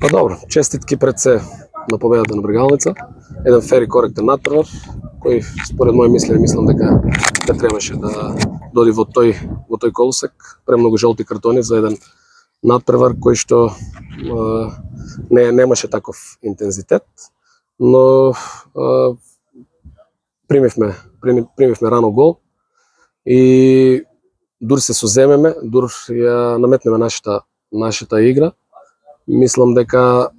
Па добро, честитки пред се на победата на Брегалница. Еден фер и коректен надпревар, кој според моје мислење мислам дека требаше да доди во тој колосек. Премногу жолти картони за еден надпревар кој што немаше таков интензитет, но примивме рано гол и дури се соземеме, дури ја наметнеме нашата игра. Мислам дека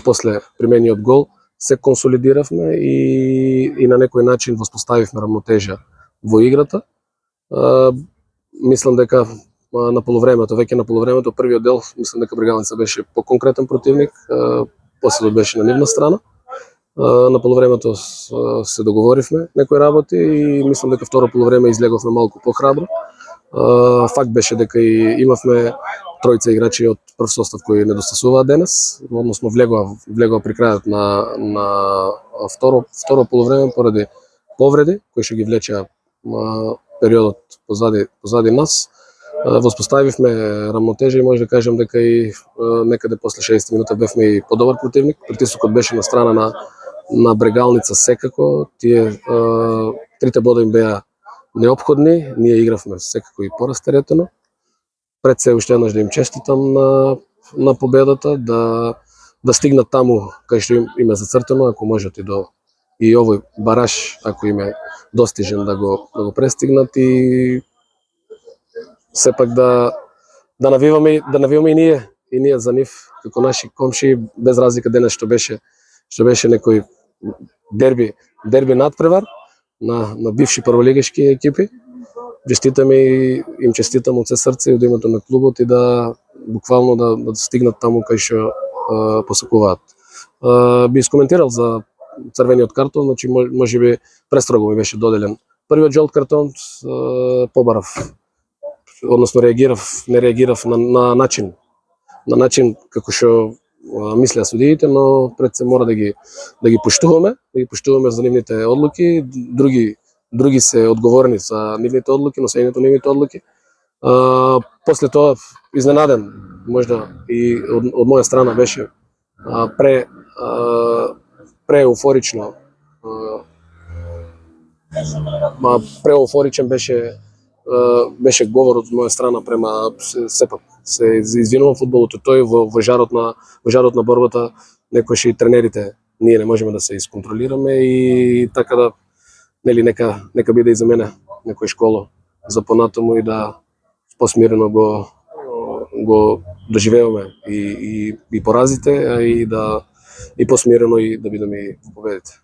после примениот гол се консолидиравме и на некој начин воспоставивме рамнотежа во играта. Мислам дека на полувремето, првиот дел, мислам дека Брегалница беше по-конкретен противник, после беше на нивна страна. На полувремето се договоривме некои работи и мислам дека второ полувреме излеговме малку похрабро. Факт беше дека и имавме тројца играчи од прв состав кои недостасуваат денес, односно влегува при крајот на второ полувреме поради повреди кои што ги влечеа периодот позади нас. Воспоставивме рамнотежа и може да кажем дека и некаде после 60 минута бевме и подобар противник. Притисокот беше на страна на Брегалница секако. Тие трите бода им беа неопходни, ние игравме секако и порастеретено. Пред се уште еднаш да им честитам на победата, да стигнат таму кај што им е зацртено, ако можат и овој бараж, ако им е достижен да го престигнат и сепак да навиваме и ние за нив како наши комши, без разлика денес што беше некој дерби надпревар на бивши прволигашки екипи. Им честитам од се срце и од името на клубот и да буквално да стигнат таму кај што посакуваат. Би искоментирал за црвениот картон, значи можеби престрого ми беше доделен првиот жолт картон, побарав, односно не реагирав на начин како што мислеа судиите, но пред се мора да ги поштуваме за нивните одлуки. Други се одговорни за нивните одлуки, носењето на нивните одлуки. После тоа, изненаден, можда и од моја страна беше преуфоричен беше говорот од моја страна према сепак. Се извинувам, фудбалот е тој во жарот на борбата, некојаш и тренерите ние не можеме да се исконтролираме и така да нека биде и за мене некој школа за понатаму и да посмирено го доживееме и поразите, и посмирено и да бидеме и победите.